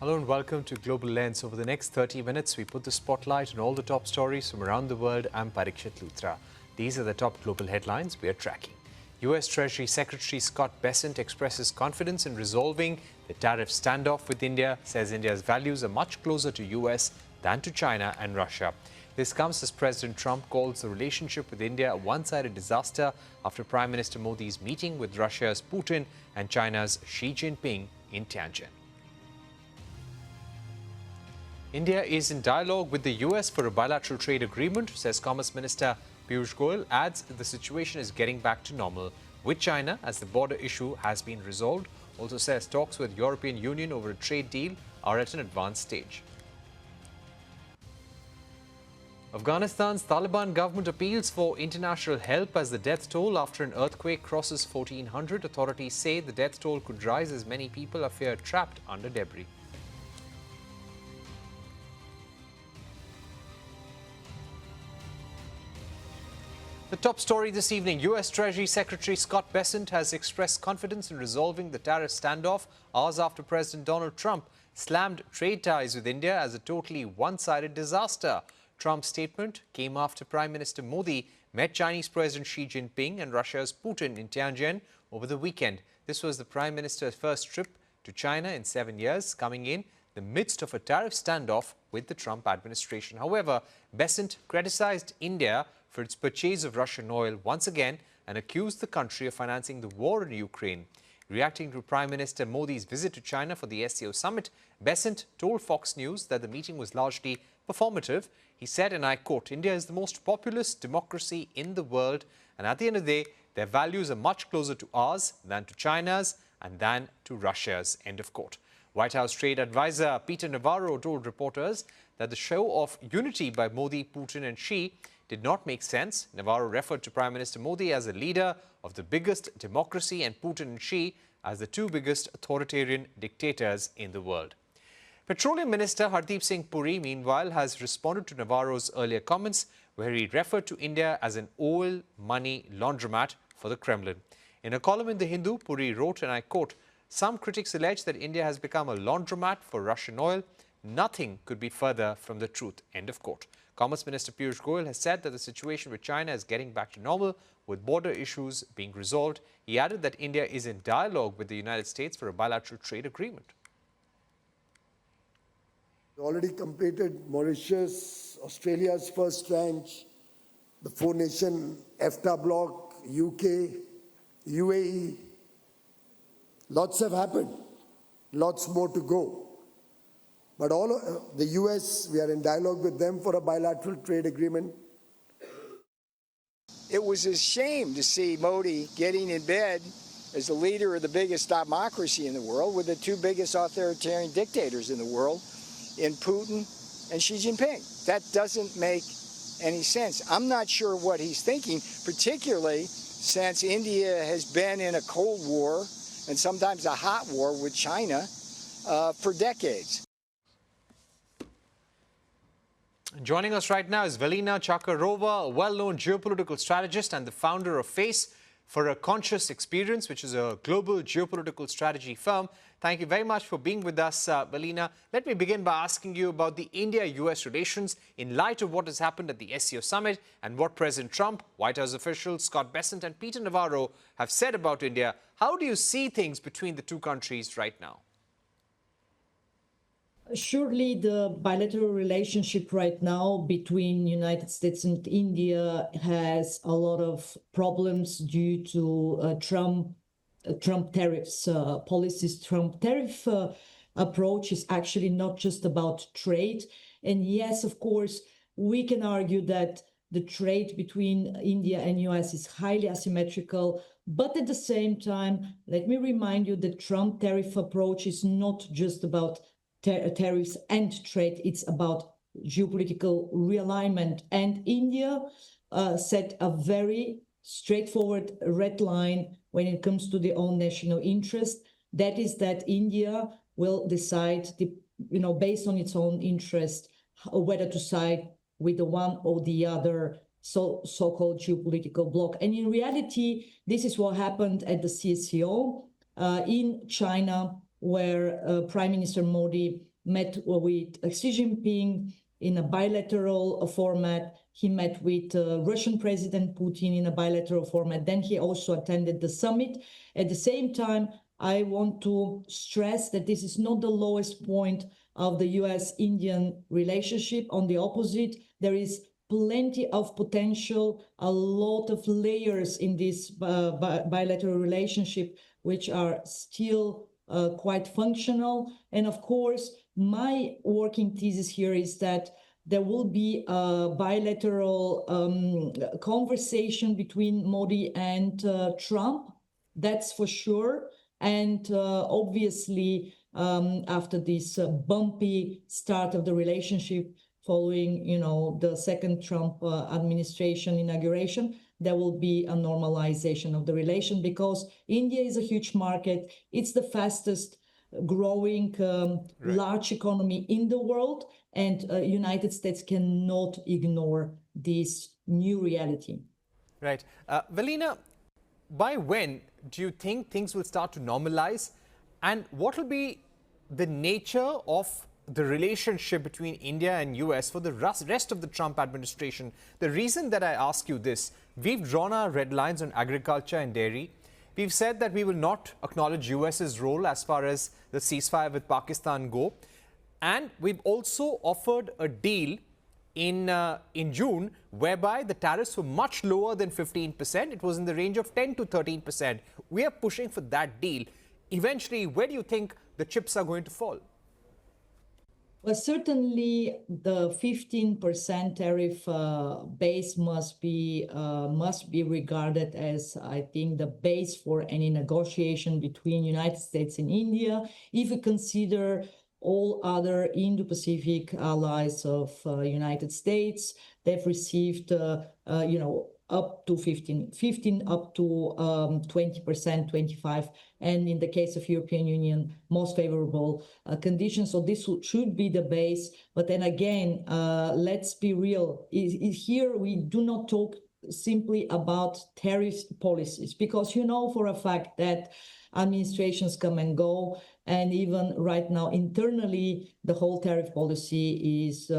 Hello and welcome to Global Lens. Over the next 30 minutes, we put the spotlight on all the top stories from around the world. I'm Parikshit Luthra. These are the top global headlines we are tracking. U.S. Treasury Secretary Scott Bessent expresses confidence in resolving the tariff standoff with India, says India's values are much closer to U.S. than to China and Russia. This comes as President Trump calls the relationship with India a one-sided disaster after Prime Minister Modi's meeting with Russia's Putin and China's Xi Jinping in Tianjin. India is in dialogue with the US for a bilateral trade agreement, says Commerce Minister Piyush Goyal, adds the situation is getting back to normal with China as the border issue has been resolved. Also says talks with European Union over a trade deal are at an advanced stage. Afghanistan's Taliban government appeals for international help as the death toll after an earthquake crosses 1,400. Authorities say the death toll could rise as many people are feared trapped under debris. The top story this evening, U.S. Treasury Secretary Scott Bessent has expressed confidence in resolving the tariff standoff hours after President Donald Trump slammed trade ties with India as a totally one-sided disaster. Trump's statement came after Prime Minister Modi met Chinese President Xi Jinping and Russia's Putin in Tianjin over the weekend. This was the Prime Minister's first trip to China in 7 years, coming in the midst of a tariff standoff with the Trump administration. However, Bessent criticized India for its purchase of Russian oil once again and accused the country of financing the war in Ukraine. Reacting to Prime Minister Modi's visit to China for the SCO summit, Bessent told Fox News that the meeting was largely performative. He said, and I quote, "India is the most populous democracy in the world, and at the end of the day, their values are much closer to ours than to China's and than to Russia's," end of quote. White House trade advisor Peter Navarro told reporters that the show of unity by Modi, Putin and Xi did not make sense. Navarro referred to Prime Minister Modi as a leader of the biggest democracy and Putin and Xi as the two biggest authoritarian dictators in the world. Petroleum Minister Hardeep Singh Puri, meanwhile, has responded to Navarro's earlier comments where he referred to India as an oil money laundromat for the Kremlin. In a column in The Hindu, Puri wrote, and I quote, "Some critics allege that India has become a laundromat for Russian oil. Nothing could be further from the truth," end of quote. Commerce Minister Piyush Goyal has said that the situation with China is getting back to normal, with border issues being resolved. He added that India is in dialogue with the United States for a bilateral trade agreement. Already completed Mauritius, Australia's first tranche, the four-nation EFTA bloc, UK, UAE. Lots have happened, lots more to go. But the US, we are in dialogue with them for a bilateral trade agreement. It was a shame to see Modi getting in bed as the leader of the biggest democracy in the world with the two biggest authoritarian dictators in the world, in Putin and Xi Jinping. That doesn't make any sense. I'm not sure what he's thinking, particularly since India has been in a Cold War and sometimes a hot war with China for decades. Joining us right now is Velina Tchakarova, a well-known geopolitical strategist and the founder of Face for a Conscious Experience, which is a global geopolitical strategy firm. Thank you very much for being with us, Velina. Let me begin by asking you about the India-US relations in light of what has happened at the SCO summit and what President Trump, White House officials Scott Bessent and Peter Navarro have said about India. How do you see things between the two countries right now? Surely the bilateral relationship right now between United States and India has a lot of problems due to Trump tariffs policies. Trump tariff approach is actually not just about trade. And yes, of course, we can argue that the trade between India and US is highly asymmetrical. But at the same time, let me remind you that Trump tariff approach is not just about tariffs and trade, it's about geopolitical realignment. And India set a very straightforward red line when it comes to their own national interest. That is that India will decide, based on its own interest, whether to side with the one or the other so-called geopolitical bloc. And in reality, this is what happened at the CSCO in China, where Prime Minister Modi met with Xi Jinping in a bilateral format. He met with Russian President Putin in a bilateral format. Then he also attended the summit. At the same time, I want to stress that this is not the lowest point of the US-Indian relationship. On the opposite, there is plenty of potential, a lot of layers in this bilateral relationship, which are still quite functional. And of course, my working thesis here is that there will be a bilateral conversation between Modi and Trump, that's for sure. And obviously, after this bumpy start of the relationship following, the second Trump administration inauguration, there will be a normalization of the relation because India is a huge market. It's the fastest growing large economy in the world, and United States cannot ignore this new reality. Right. Velina, by when do you think things will start to normalize, and what will be the nature of the relationship between India and US for the rest of the Trump administration? The reason that I ask you this, we've drawn our red lines on agriculture and dairy. We've said that we will not acknowledge US's role as far as the ceasefire with Pakistan go. And we've also offered a deal in June whereby the tariffs were much lower than 15%. It was in the range of 10 to 13%. We are pushing for that deal. Eventually, where do you think the chips are going to fall? Well, certainly the 15% tariff base must be regarded as, I think, the base for any negotiation between United States and India. If we consider all other Indo-Pacific allies of United States, they've received, up to 15 up to 20%, 25, and in the case of European Union, most favorable conditions. So this should be the base. But then again, let's be real. Here we do not talk simply about tariff policies, because for a fact that administrations come and go, and even right now internally, the whole tariff policy is,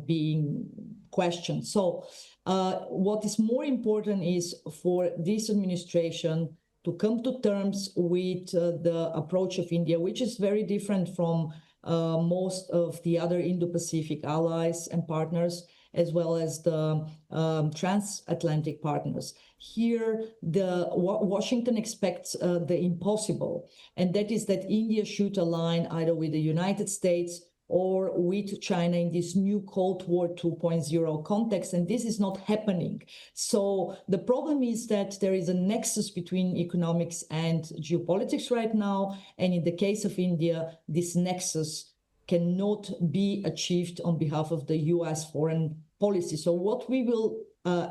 being questioned. So what is more important is for this administration to come to terms with the approach of India, which is very different from most of the other Indo-Pacific allies and partners, as well as the transatlantic partners. Here, Washington expects the impossible, and that is that India should align either with the United States or with China in this new Cold War 2.0 context, and this is not happening. So the problem is that there is a nexus between economics and geopolitics right now, and in the case of India, this nexus cannot be achieved on behalf of the US foreign policy. So what we will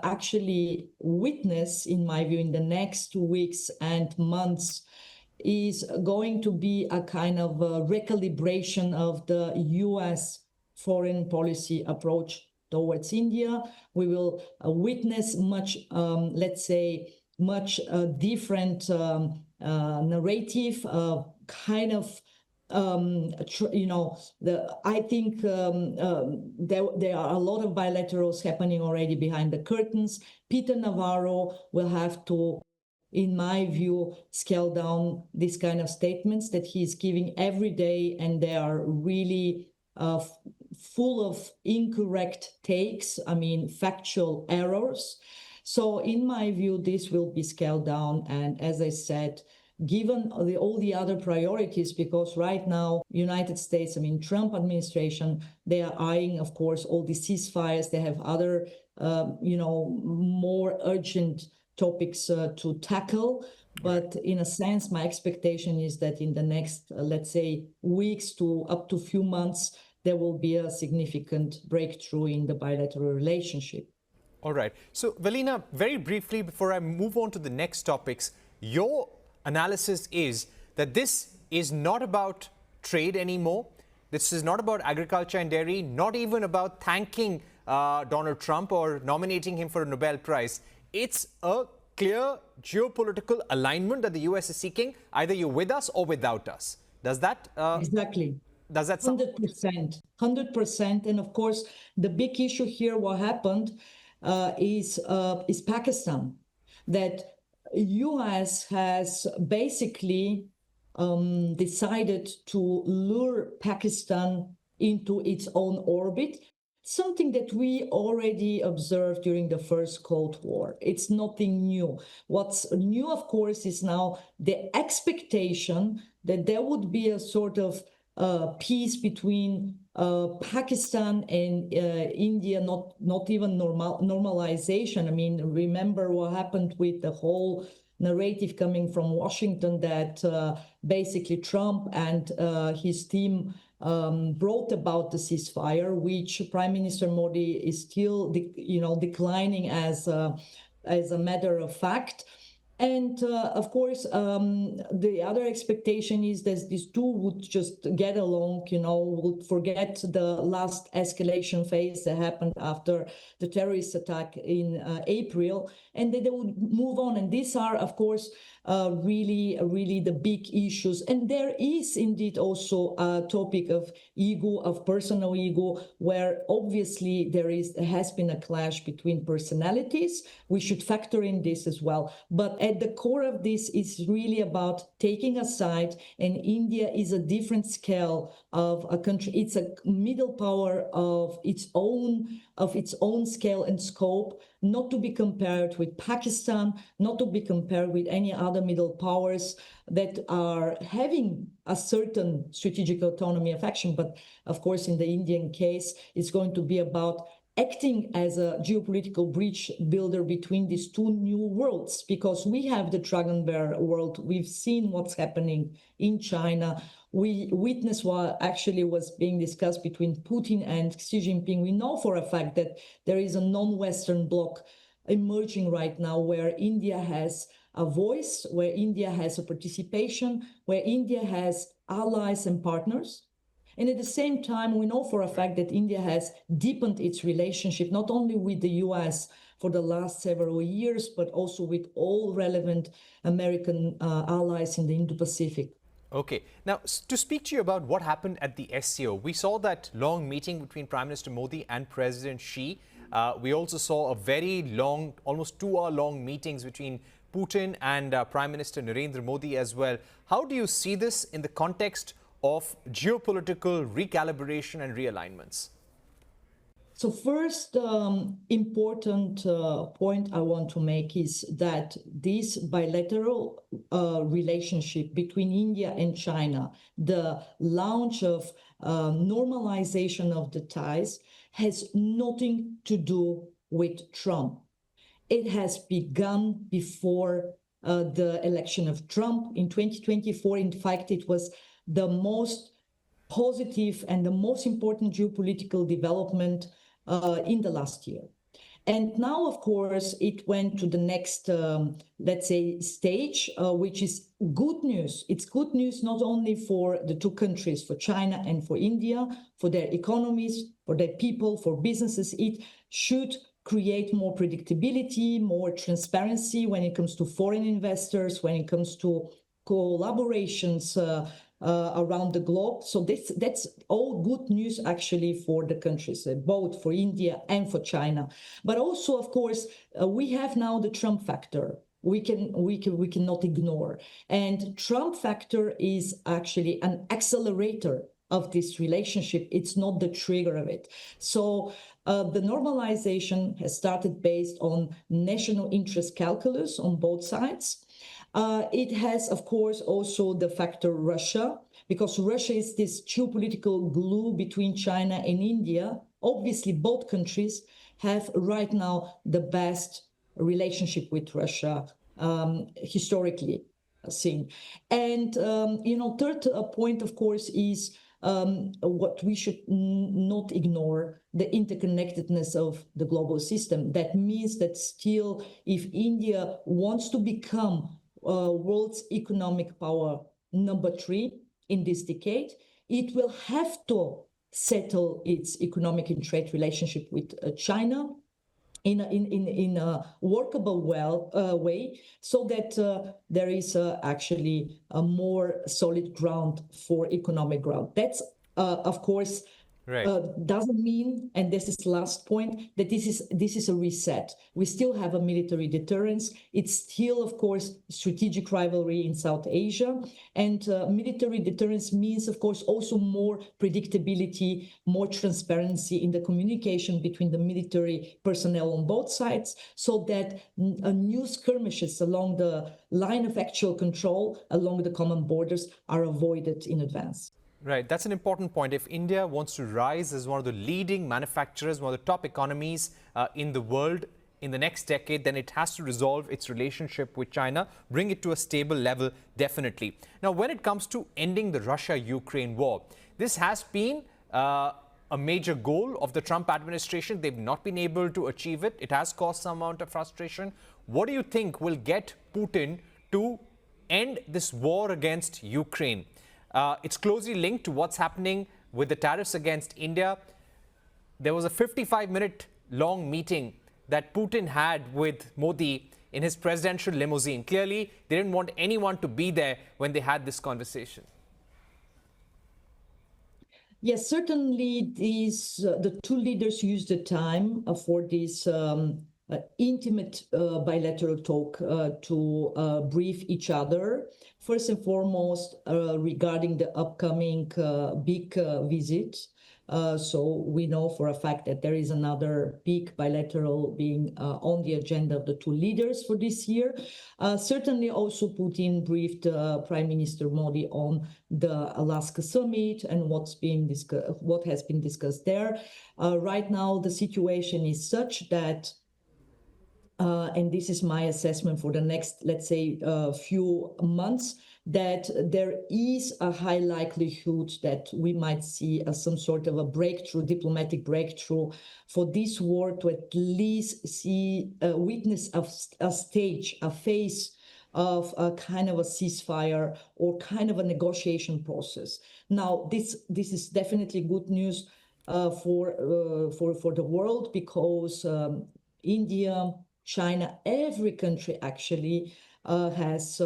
actually witness, in my view, in the next 2 weeks and months is going to be a kind of a recalibration of the US foreign policy approach towards India. We will witness much, much different narrative, kind of I think there are a lot of bilaterals happening already behind the curtains. Peter Navarro will have to, in my view, scale down these kind of statements that he's giving every day, and they are really full of incorrect takes, factual errors. So in my view, this will be scaled down. And as I said, given all the other priorities, because right now, United States, Trump administration, they are eyeing, of course, all the ceasefires. They have other, more urgent topics to tackle. But in a sense, my expectation is that in the next, weeks to up to a few months, there will be a significant breakthrough in the bilateral relationship. All right. So, Velina, very briefly, before I move on to the next topics, your analysis is that this is not about trade anymore. This is not about agriculture and dairy, not even about thanking Donald Trump or nominating him for a Nobel Prize. It's a clear geopolitical alignment that the US is seeking. Either you're with us or without us. Does that? Exactly. Does that sound? 100%. And of course, the big issue here, what happened is Pakistan, that US has basically decided to lure Pakistan into its own orbit, something that we already observed during the first Cold War. It's nothing new. What's new, of course, is now the expectation that there would be a sort of peace between Pakistan and India, not even normalization. I mean, remember what happened with the whole narrative coming from Washington that basically Trump and his team brought about the ceasefire, which Prime Minister Modi is still, declining as a matter of fact. And of course, the other expectation is that these two would just get along, would forget the last escalation phase that happened after the terrorist attack in April, and that they would move on. And these are, of course, really the big issues. And there is indeed also a topic of ego, of personal ego, where obviously there has been a clash between personalities. We should factor in this as well. But at the core of this is really about taking a side, and India is a different scale of a country. It's a middle power of its own scale and scope, not to be compared with Pakistan, not to be compared with any other middle powers that are having a certain strategic autonomy of action. But of course, in the Indian case, it's going to be about acting as a geopolitical bridge builder between these two new worlds, because we have the dragon bear world. We've seen what's happening in China. We witnessed what actually was being discussed between Putin and Xi Jinping. We know for a fact that there is a non-Western bloc emerging right now where India has a voice, where India has a participation, where India has allies and partners. And at the same time, we know for a fact that India has deepened its relationship, not only with the US for the last several years, but also with all relevant American allies in the Indo-Pacific. Okay. Now, to speak to you about what happened at the SCO, we saw that long meeting between Prime Minister Modi and President Xi. We also saw a very long, almost 2-hour-long meetings between Putin and Prime Minister Narendra Modi as well. How do you see this in the context of geopolitical recalibration and realignments? So first important point I want to make is that this bilateral relationship between India and China, the launch of normalization of the ties, has nothing to do with Trump. It has begun before the election of Trump in 2024. In fact, it was the most positive and the most important geopolitical development in the last year. And now, of course, it went to the next, let's say, stage, which is good news. It's good news not only for the two countries, for China and for India, for their economies, for their people, for businesses. It should create more predictability, more transparency when it comes to foreign investors, when it comes to collaborations around the globe. So that's all good news actually for the countries, both for India and for China. But also, of course, we have now the Trump factor. We cannot ignore. And Trump factor is actually an accelerator of this relationship. It's not the trigger of it. So the normalization has started based on national interest calculus on both sides. It has, of course, also the factor Russia, because Russia is this geopolitical glue between China and India. Obviously, both countries have right now the best relationship with Russia, historically seen. And, third point, of course, is what we should not ignore, the interconnectedness of the global system. That means that still, if India wants to become world's economic power number 3 in this decade, it will have to settle its economic and trade relationship with China in a workable way, so that there is actually a more solid ground for economic growth. That's of course, Right. doesn't mean, and this is the last point, that this is a reset. We still have a military deterrence. It's still, of course, strategic rivalry in South Asia, and military deterrence means, of course, also more predictability, more transparency in the communication between the military personnel on both sides, so that new skirmishes along the line of actual control along the common borders are avoided in advance. Right, that's an important point. If India wants to rise as one of the leading manufacturers, one of the top economies in the world in the next decade, then it has to resolve its relationship with China, bring it to a stable level, definitely. Now, when it comes to ending the Russia-Ukraine war, this has been a major goal of the Trump administration. They've not been able to achieve it. It has caused some amount of frustration. What do you think will get Putin to end this war against Ukraine? It's closely linked to what's happening with the tariffs against India. There was a 55-minute long meeting that Putin had with Modi in his presidential limousine. Clearly, they didn't want anyone to be there when they had this conversation. Yes, certainly the two leaders used the time for this intimate bilateral talk to brief each other. First and foremost, regarding the upcoming big visit. So we know for a fact that there is another big bilateral being on the agenda of the two leaders for this year. Certainly also Putin briefed Prime Minister Modi on the Alaska summit and what has been discussed there. Right now, the situation is such that and this is my assessment for the next, let's say, few months, that there is a high likelihood that we might see some sort of a breakthrough, diplomatic breakthrough for this war to at least see, witness a stage, a phase of a kind of a ceasefire or kind of a negotiation process. Now, this is definitely good news for the world, because India, China, every country actually has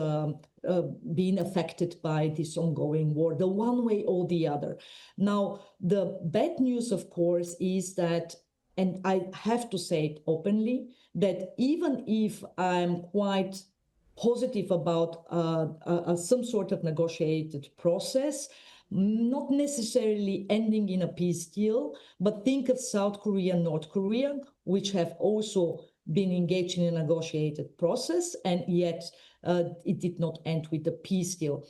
been affected by this ongoing war, the one way or the other. Now, the bad news, of course, is that, and I have to say it openly, that even if I'm quite positive about some sort of negotiated process, not necessarily ending in a peace deal, but think of South Korea and North Korea, which have also been engaged in a negotiated process, and yet it did not end with a peace deal.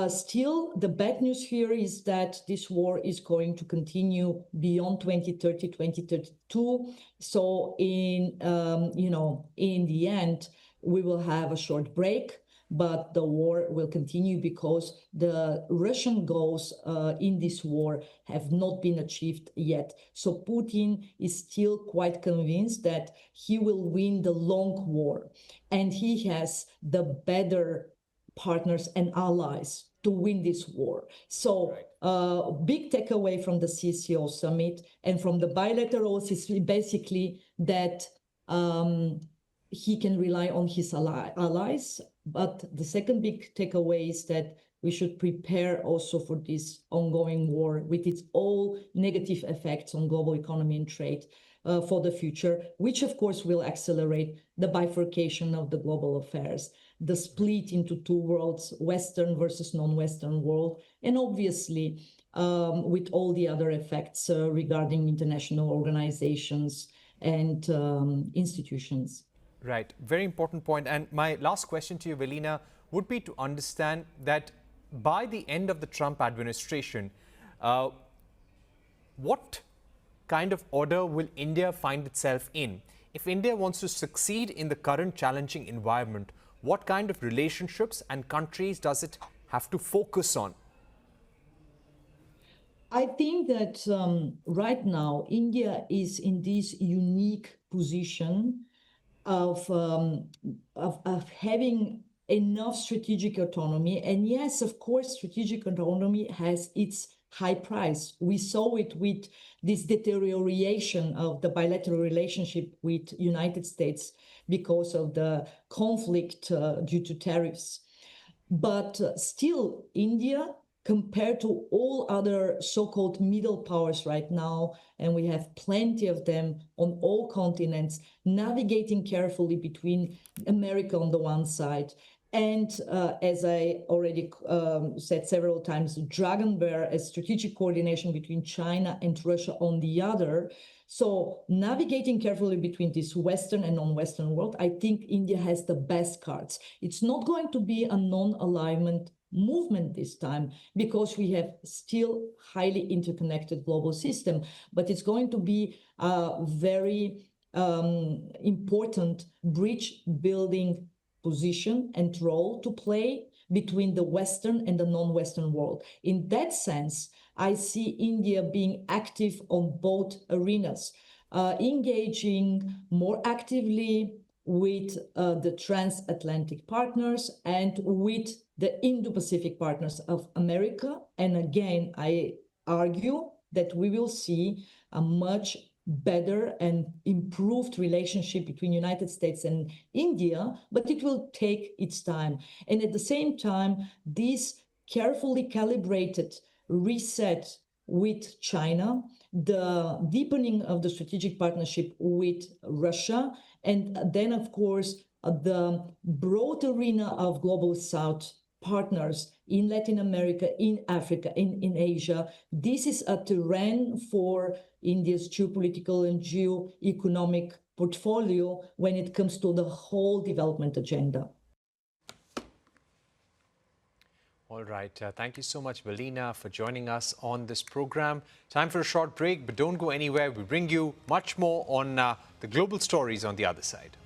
Still, the bad news here is that this war is going to continue beyond 2030, 2032. So in the end, we will have a short break, but the war will continue because the Russian goals in this war have not been achieved yet. So Putin is still quite convinced that he will win the long war, and he has the better partners and allies to win this war. So big takeaway from the CCO summit and from the bilaterals is basically that he can rely on his allies. But the second big takeaway is that we should prepare also for this ongoing war with its all negative effects on global economy and trade for the future, which of course will accelerate the bifurcation of the global affairs, the split into two worlds, Western versus non-Western world, and obviously with all the other effects regarding international organizations and institutions. Right. Very important point. And my last question to you, Velina, would be to understand that by the end of the Trump administration, what kind of order will India find itself in? If India wants to succeed in the current challenging environment, what kind of relationships and countries does it have to focus on? I think that right now, India is in this unique position of having enough strategic autonomy. And yes, of course, strategic autonomy has its high price. We saw it with this deterioration of the bilateral relationship with United States because of the conflict due to tariffs. But still, India compared to all other so-called middle powers right now, and we have plenty of them on all continents, navigating carefully between America on the one side and, as I already said several times, Dragon Bear, a strategic coordination between China and Russia on the other. So navigating carefully between this Western and non-Western world, I think India has the best cards. It's not going to be a non-alignment movement this time because we have still highly interconnected global system, but it's going to be a very important bridge building position and role to play between the Western and the non-Western world. In that sense, I see India being active on both arenas, engaging more actively with the transatlantic partners and with the Indo-Pacific partners of America. And again, I argue that we will see a much better and improved relationship between United States and India, but it will take its time. And at the same time, this carefully calibrated reset with China, the deepening of the strategic partnership with Russia, and then, of course, the broad arena of Global South partners in Latin America, in Africa, in Asia. This is a terrain for India's geopolitical and geo-economic portfolio when it comes to the whole development agenda. All right. Thank you so much, Velina, for joining us on this program. Time for a short break, but don't go anywhere. We bring you much more on the global stories on the other side.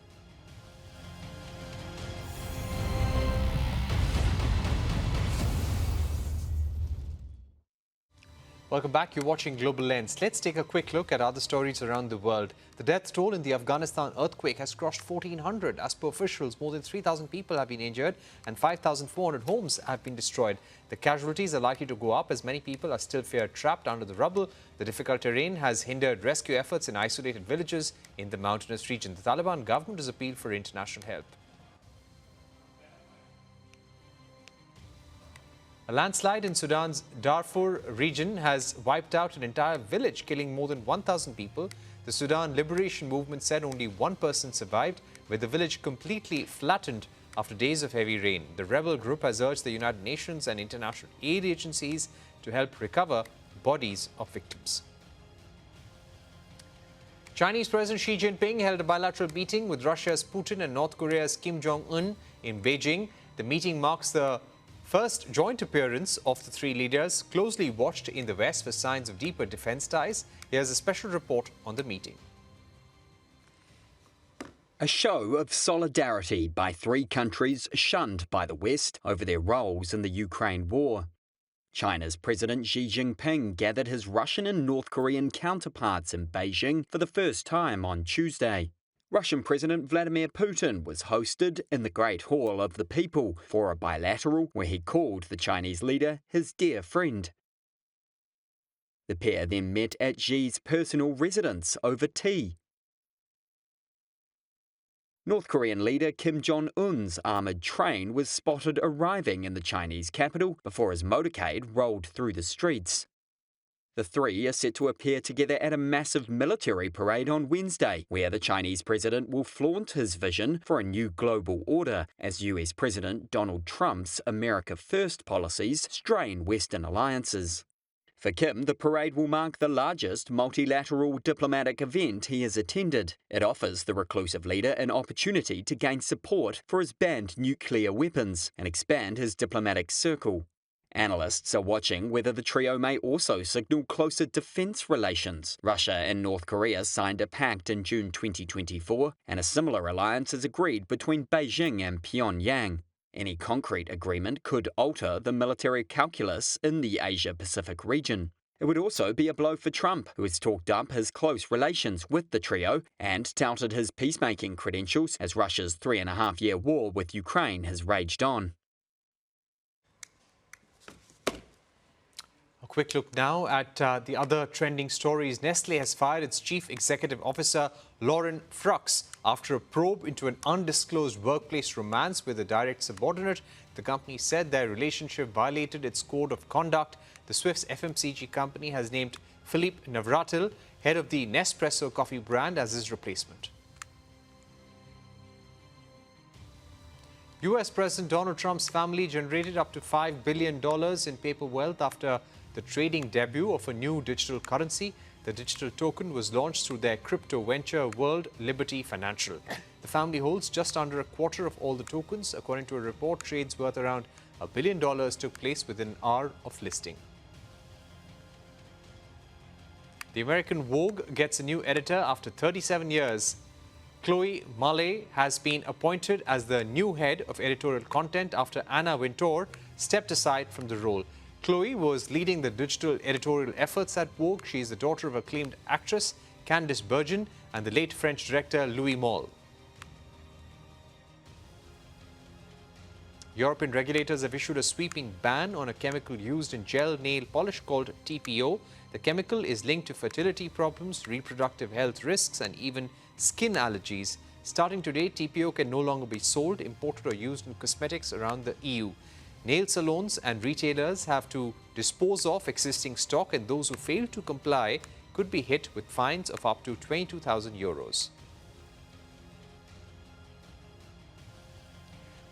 Welcome back. You're watching Global Lens. Let's take a quick look at other stories around the world. The death toll in the Afghanistan earthquake has crossed 1,400. As per officials, more than 3,000 people have been injured and 5,400 homes have been destroyed. The casualties are likely to go up as many people are still feared trapped under the rubble. The difficult terrain has hindered rescue efforts in isolated villages in the mountainous region. The Taliban government has appealed for international help. A landslide in Sudan's Darfur region has wiped out an entire village, killing more than 1,000 people. The Sudan Liberation Movement said only one person survived, with the village completely flattened after days of heavy rain. The rebel group has urged the United Nations and international aid agencies to help recover bodies of victims. Chinese President Xi Jinping held a bilateral meeting with Russia's Putin and North Korea's Kim Jong-un in Beijing. The meeting marks the first joint appearance of the three leaders, closely watched in the West for signs of deeper defense ties. Here's a special report on the meeting. A show of solidarity by three countries shunned by the West over their roles in the Ukraine war. China's President Xi Jinping gathered his Russian and North Korean counterparts in Beijing for the first time on Tuesday. Russian President Vladimir Putin was hosted in the Great Hall of the People for a bilateral where he called the Chinese leader his dear friend. The pair then met at Xi's personal residence over tea. North Korean leader Kim Jong-un's armoured train was spotted arriving in the Chinese capital before his motorcade rolled through the streets. The three are set to appear together at a massive military parade on Wednesday, where the Chinese president will flaunt his vision for a new global order as US President Donald Trump's America First policies strain Western alliances. For Kim, the parade will mark the largest multilateral diplomatic event he has attended. It offers the reclusive leader an opportunity to gain support for his banned nuclear weapons and expand his diplomatic circle. Analysts are watching whether the trio may also signal closer defense relations. Russia and North Korea signed a pact in June 2024, and a similar alliance is agreed between Beijing and Pyongyang. Any concrete agreement could alter the military calculus in the Asia-Pacific region. It would also be a blow for Trump, who has talked up his close relations with the trio and touted his peacemaking credentials as Russia's 3.5-year war with Ukraine has raged on. A quick look now at the other trending stories. Nestle has fired its chief executive officer, Lauren Frux, After a probe into an undisclosed workplace romance with a direct subordinate, the company said their relationship violated its code of conduct. The Swiss FMCG company has named Philippe Navarro, head of the Nespresso coffee brand, as his replacement. US President Donald Trump's family generated up to $5 billion in paper wealth after the trading debut of a new digital currency. The digital token was launched through their crypto venture World Liberty Financial. The family holds just under a quarter of all the tokens. According to a report, trades worth around $1 billion took place within an hour of listing. The American Vogue gets a new editor after 37 years. Chloe Mulley has been appointed as the new head of editorial content after Anna Wintour stepped aside from the role. Chloe was leading the digital editorial efforts at Vogue. She is the daughter of acclaimed actress Candice Bergen and the late French director Louis Malle. European regulators have issued a sweeping ban on a chemical used in gel nail polish called TPO. The chemical is linked to fertility problems, reproductive health risks, and even skin allergies. Starting today, TPO can no longer be sold, imported, or used in cosmetics around the EU. Nail salons and retailers have to dispose of existing stock, and those who fail to comply could be hit with fines of up to 22,000 euros.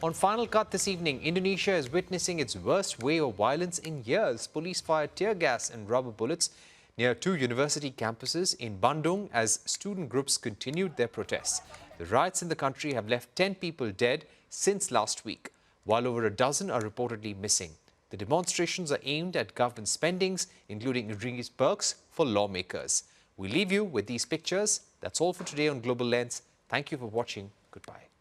On Final Cut this evening, Indonesia is witnessing its worst wave of violence in years. Police fired tear gas and rubber bullets near 2 university campuses in Bandung as student groups continued their protests. The riots in the country have left 10 people dead since last week, while over a dozen are reportedly missing. The demonstrations are aimed at government spendings, including increased perks for lawmakers. We leave you with these pictures. That's all for today on Global Lens. Thank you for watching. Goodbye.